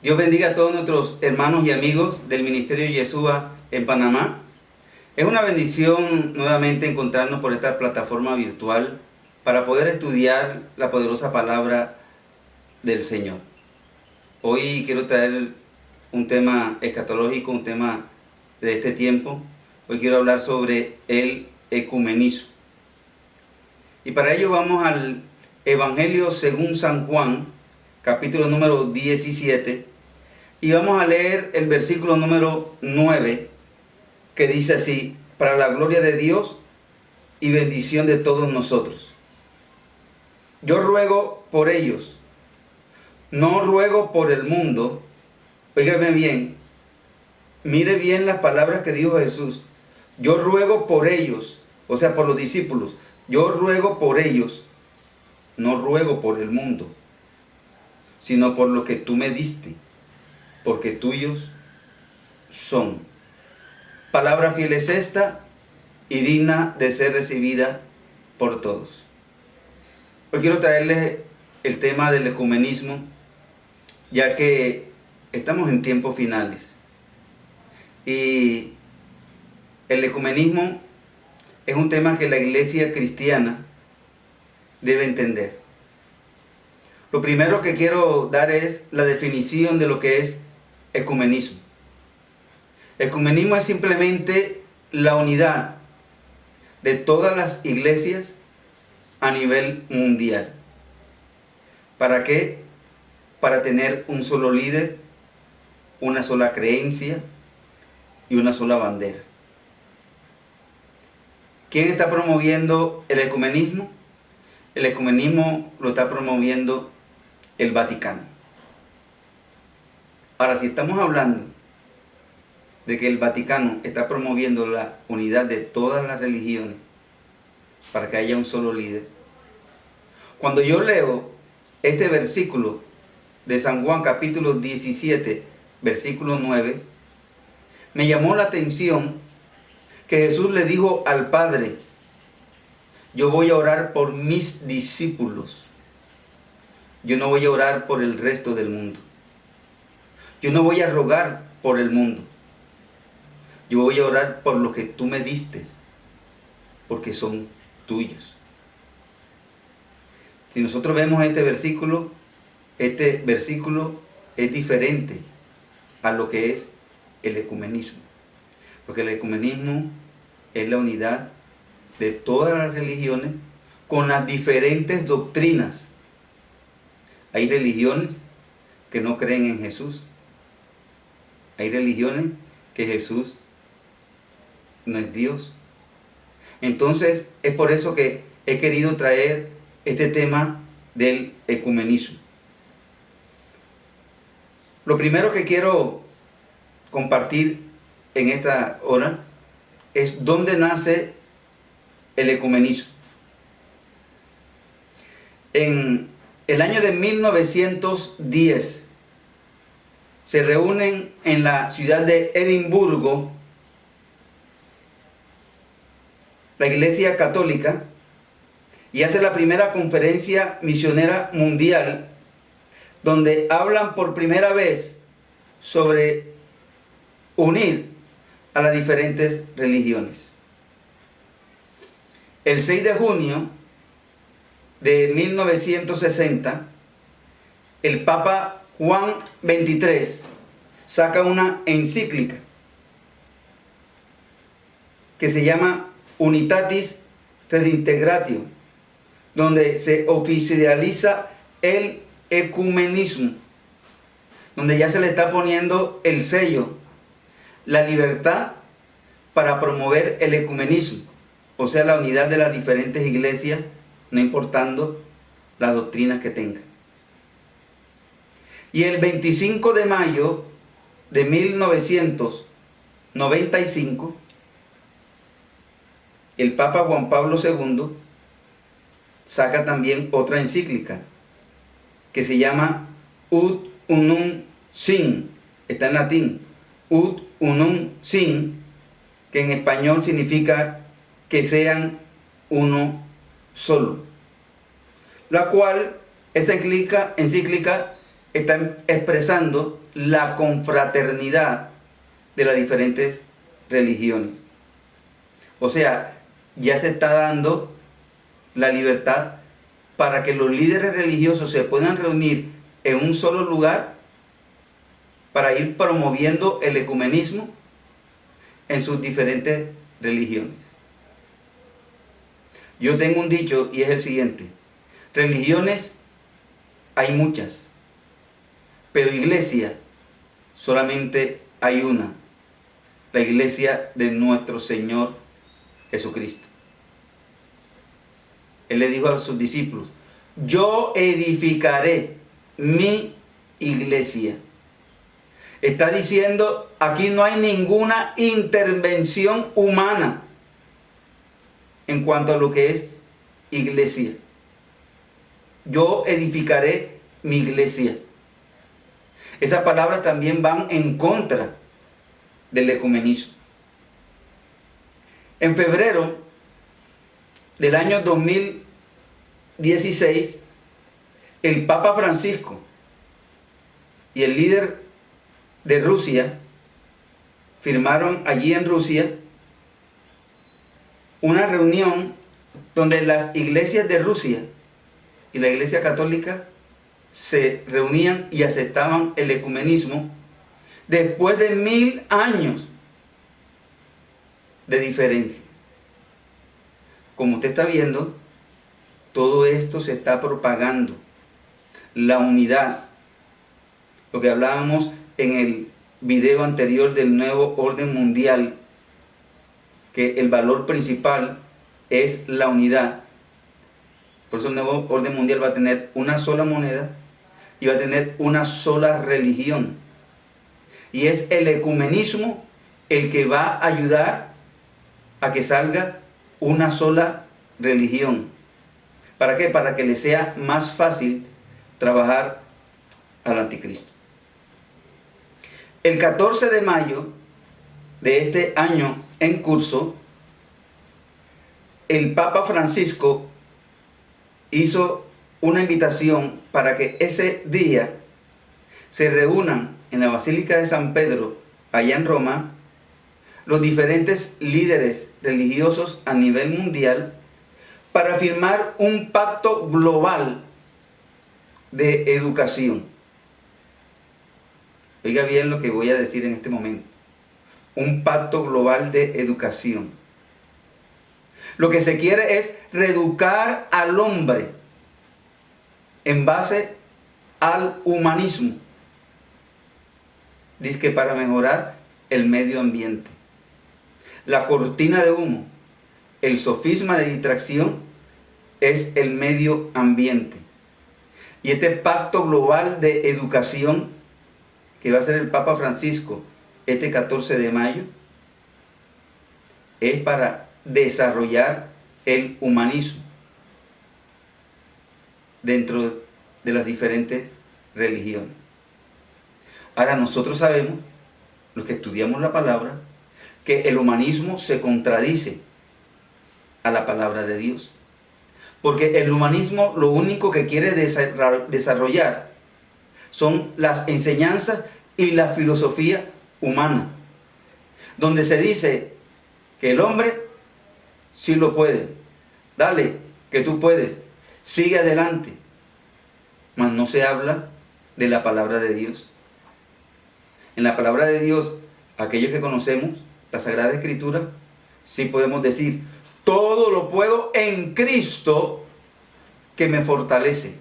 Dios bendiga a todos nuestros hermanos y amigos del Ministerio Yeshua en Panamá. Es una bendición nuevamente encontrarnos por esta plataforma virtual para poder estudiar la poderosa palabra del Señor. Hoy quiero traer un tema escatológico, un tema de este tiempo. Hoy quiero hablar sobre el ecumenismo. Y para ello vamos al Evangelio según San Juan, capítulo número 17, y vamos a leer el versículo número 9, que dice así: para la gloria de Dios y bendición de todos nosotros. Yo ruego por ellos, no ruego por el mundo. Óigame bien, mire bien las palabras que dijo Jesús. Yo ruego por ellos, o sea, por los discípulos. Yo ruego por ellos, no ruego por el mundo, sino por lo que tú me diste, porque tuyos son. Palabra fiel es esta y digna de ser recibida por todos. Hoy quiero traerles el tema del ecumenismo, ya que estamos en tiempos finales. Y el ecumenismo es un tema que la iglesia cristiana debe entender. Lo primero que quiero dar es la definición de lo que es ecumenismo. Ecumenismo es simplemente la unidad de todas las iglesias a nivel mundial. ¿Para qué? Para tener un solo líder, una sola creencia y una sola bandera. ¿Quién está promoviendo el ecumenismo? El ecumenismo lo está promoviendo el Vaticano. Ahora, si estamos hablando de que el Vaticano está promoviendo la unidad de todas las religiones para que haya un solo líder, cuando yo leo este versículo de San Juan capítulo 17, versículo 9, me llamó la atención que Jesús le dijo al Padre: yo voy a orar por mis discípulos. Yo no voy a orar por el resto del mundo. Yo no voy a rogar por el mundo. Yo voy a orar por lo que tú me diste, porque son tuyos. Si nosotros vemos este versículo es diferente a lo que es el ecumenismo. Porque el ecumenismo es la unidad de todas las religiones con las diferentes doctrinas. Hay religiones que no creen en Jesús. Hay religiones que Jesús no es Dios. Entonces es por eso que he querido traer este tema del ecumenismo. Lo primero que quiero compartir en esta hora es dónde nace el ecumenismo. En el año de 1910 se reúnen en la ciudad de Edimburgo la Iglesia Católica y hace la primera conferencia misionera mundial, donde hablan por primera vez sobre unir a las diferentes religiones. El 6 de junio de 1960, el Papa Juan XXIII saca una encíclica que se llama Unitatis Redintegratio, donde se oficializa el ecumenismo, donde ya se le está poniendo el sello, la libertad para promover el ecumenismo, o sea, la unidad de las diferentes iglesias, no importando las doctrinas que tengan. Y el 25 de mayo de 1995, el Papa Juan Pablo II saca también otra encíclica que se llama Ut Unum Sin, está en latín, Ut Unum Sin, que en español significa que sean uno solo, la cual esa encíclica está expresando la confraternidad de las diferentes religiones. O sea, ya se está dando la libertad para que los líderes religiosos se puedan reunir en un solo lugar para ir promoviendo el ecumenismo en sus diferentes religiones. Yo tengo un dicho y es el siguiente: religiones hay muchas, pero iglesia solamente hay una, la iglesia de nuestro Señor Jesucristo. Él le dijo a sus discípulos: yo edificaré mi iglesia. Está diciendo, aquí no hay ninguna intervención humana en cuanto a lo que es iglesia. Yo edificaré mi iglesia. Esas palabras también van en contra del ecumenismo. En febrero del año 2016, el Papa Francisco y el líder de Rusia firmaron allí en Rusia una reunión donde las iglesias de Rusia y la Iglesia Católica se reunían y aceptaban el ecumenismo después de 1000 años de diferencia. Como usted está viendo, todo esto se está propagando. La unidad, lo que hablábamos en el video anterior del nuevo orden mundial, que el valor principal es la unidad. Por eso el nuevo orden mundial va a tener una sola moneda y va a tener una sola religión. Y es el ecumenismo el que va a ayudar a que salga una sola religión. ¿Para qué? Para que le sea más fácil trabajar al anticristo. El 14 de mayo de este año en curso, el Papa Francisco hizo una invitación para que ese día se reúnan en la Basílica de San Pedro, allá en Roma, los diferentes líderes religiosos a nivel mundial para firmar un pacto global de educación. Oiga bien lo que voy a decir en este momento. Un pacto global de educación. Lo que se quiere es reeducar al hombre en base al humanismo. Dice que para mejorar el medio ambiente. La cortina de humo, el sofisma de distracción es el medio ambiente. Y este pacto global de educación que va a ser el Papa Francisco este 14 de mayo es para desarrollar el humanismo dentro de las diferentes religiones. Ahora nosotros sabemos, los que estudiamos la palabra, que el humanismo se contradice a la palabra de Dios. Porque el humanismo lo único que quiere desarrollar son las enseñanzas y la filosofía humana, donde se dice que el hombre sí lo puede. Dale, que tú puedes. Sigue adelante. Mas no se habla de la palabra de Dios. En la palabra de Dios, aquellos que conocemos la Sagrada Escritura, sí podemos decir: todo lo puedo en Cristo que me fortalece.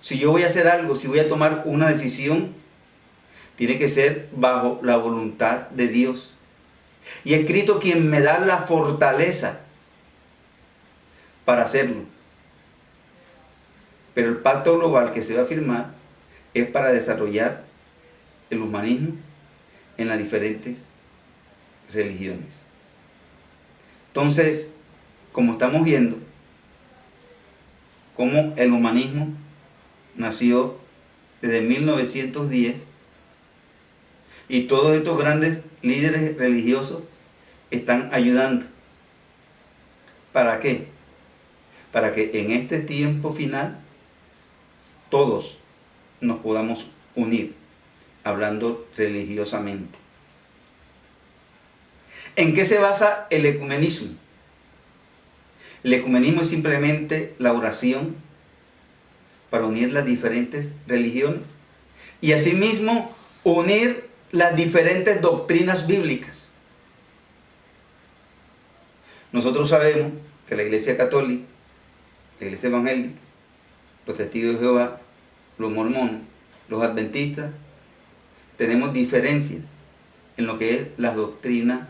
Si yo voy a hacer algo, si voy a tomar una decisión, tiene que ser bajo la voluntad de Dios. Y es Cristo quien me da la fortaleza para hacerlo. Pero el pacto global que se va a firmar es para desarrollar el humanismo en las diferentes religiones. Entonces, como estamos viendo, cómo el humanismo nació desde 1910 y todos estos grandes líderes religiosos están ayudando. ¿Para qué? Para que en este tiempo final todos nos podamos unir hablando religiosamente. ¿En qué se basa el ecumenismo? El ecumenismo es simplemente la oración para unir las diferentes religiones y asimismo unir las diferentes doctrinas bíblicas. Nosotros sabemos que la Iglesia Católica, la Iglesia Evangélica, los Testigos de Jehová, los mormones, los adventistas, tenemos diferencias en lo que es la doctrina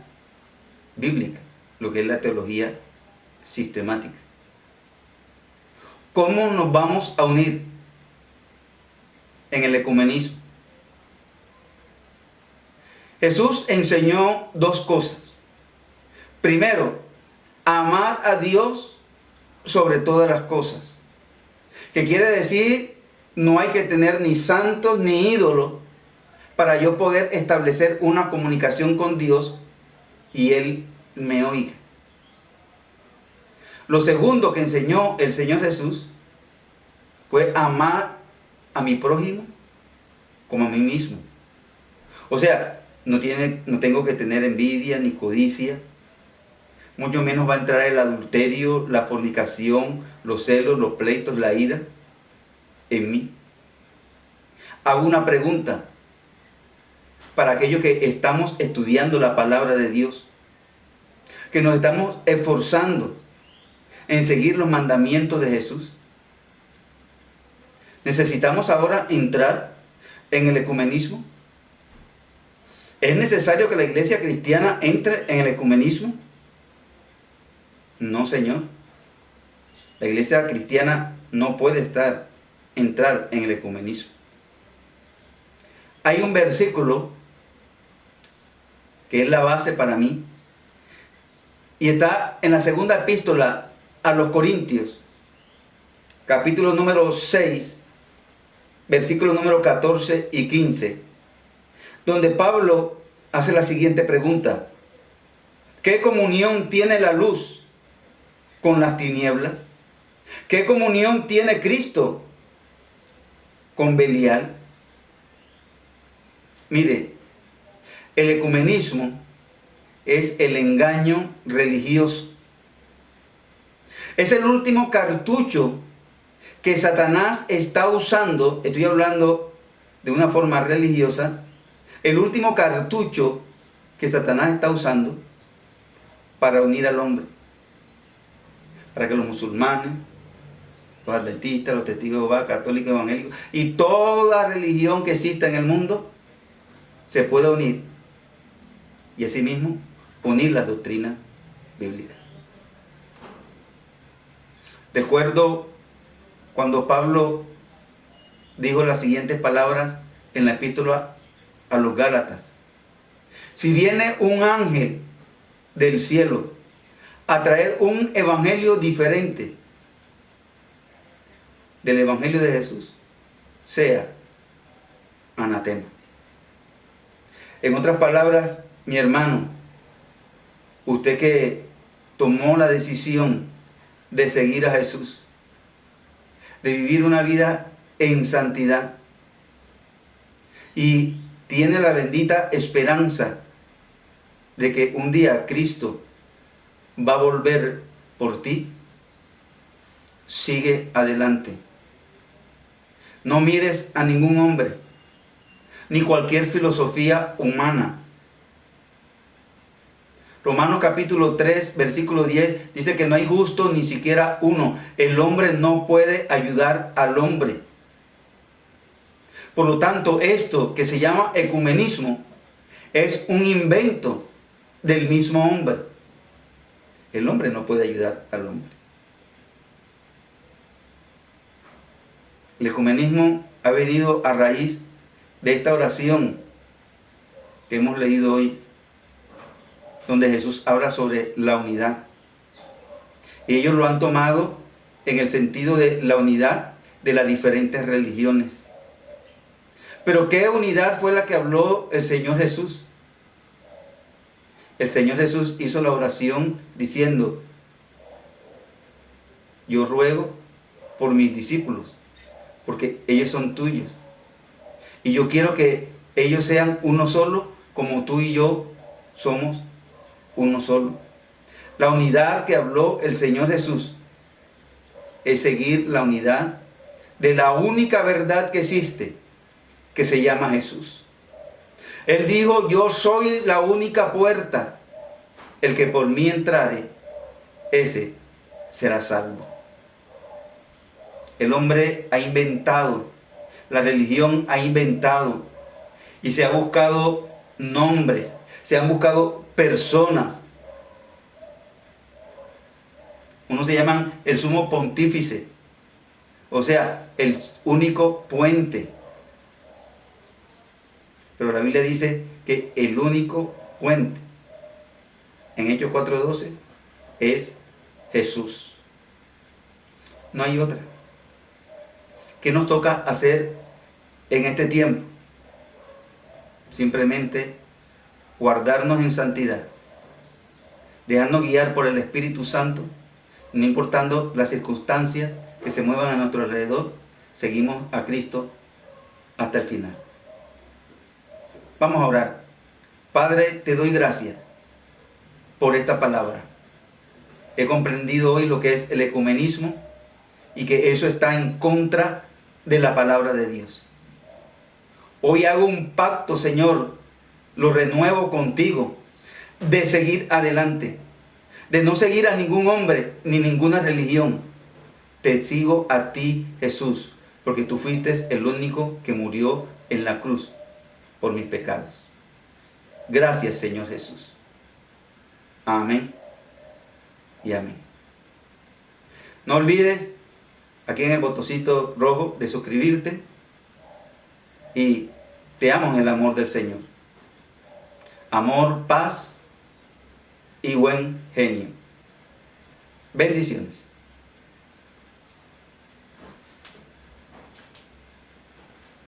bíblica, lo que es la teología sistemática. ¿Cómo nos vamos a unir en el ecumenismo? Jesús enseñó dos cosas. Primero, amar a Dios sobre todas las cosas. Que quiere decir, no hay que tener ni santos ni ídolos para yo poder establecer una comunicación con Dios y Él me oiga. Lo segundo que enseñó el Señor Jesús fue amar a mi prójimo como a mí mismo. O sea, no tengo que tener envidia ni codicia. Mucho menos va a entrar el adulterio, la fornicación, los celos, los pleitos, la ira en mí. Hago una pregunta para aquellos que estamos estudiando la palabra de Dios, que nos estamos esforzando en seguir los mandamientos de Jesús. ¿Necesitamos ahora entrar en el ecumenismo? ¿Es necesario que la iglesia cristiana entre en el ecumenismo? No, Señor. La iglesia cristiana no puede entrar en el ecumenismo. Hay un versículo que es la base para mí y está en la segunda epístola a los Corintios, capítulo número 6, versículos número 14 y 15, donde Pablo hace la siguiente pregunta: ¿qué comunión tiene la luz con las tinieblas? ¿Qué comunión tiene Cristo con Belial? Mire, el ecumenismo es el engaño religioso. Es el último cartucho que Satanás está usando, estoy hablando de una forma religiosa, el último cartucho que Satanás está usando para unir al hombre. Para que los musulmanes, los adventistas, los testigos de Jehová, católicos, evangélicos y toda religión que exista en el mundo se pueda unir y asimismo unir las doctrinas bíblicas. Recuerdo cuando Pablo dijo las siguientes palabras en la epístola a los Gálatas: si viene un ángel del cielo a traer un evangelio diferente del evangelio de Jesús, sea anatema. En otras palabras, mi hermano, usted que tomó la decisión de seguir a Jesús, de vivir una vida en santidad y tiene la bendita esperanza de que un día Cristo va a volver por ti, sigue adelante. No mires a ningún hombre, ni cualquier filosofía humana. Romanos capítulo 3, versículo 10 dice que no hay justo ni siquiera uno. El hombre no puede ayudar al hombre. Por lo tanto, esto que se llama ecumenismo es un invento del mismo hombre. El hombre no puede ayudar al hombre. El ecumenismo ha venido a raíz de esta oración que hemos leído hoy, donde Jesús habla sobre la unidad. Y ellos lo han tomado en el sentido de la unidad de las diferentes religiones. Pero ¿qué unidad fue la que habló el Señor Jesús? El Señor Jesús hizo la oración diciendo: yo ruego por mis discípulos, porque ellos son tuyos. Y yo quiero que ellos sean uno solo, como tú y yo somos uno solo. La unidad que habló el Señor Jesús es seguir la unidad de la única verdad que existe, que se llama Jesús. Él dijo: yo soy la única puerta, el que por mí entrare, ese será salvo. El hombre ha inventado, la religión ha inventado, y se ha buscado nombres, se han buscado personas. Unos se llaman el sumo pontífice, o sea, el único puente. Pero la Biblia dice que el único puente en Hechos 4:12 es Jesús. No hay otra. ¿Qué nos toca hacer en este tiempo? Simplemente guardarnos en santidad, dejarnos guiar por el Espíritu Santo, no importando las circunstancias que se muevan a nuestro alrededor, seguimos a Cristo hasta el final. Vamos a orar. Padre, te doy gracias por esta palabra. He comprendido hoy lo que es el ecumenismo y que eso está en contra de la palabra de Dios. Hoy hago un pacto, Señor, lo renuevo contigo, de seguir adelante, de no seguir a ningún hombre ni ninguna religión. Te sigo a ti, Jesús, porque tú fuiste el único que murió en la cruz por mis pecados. Gracias, Señor Jesús. Amén y amén. No olvides aquí en el botoncito rojo de suscribirte, y te amo en el amor del Señor. Amor, paz y buen genio. Bendiciones.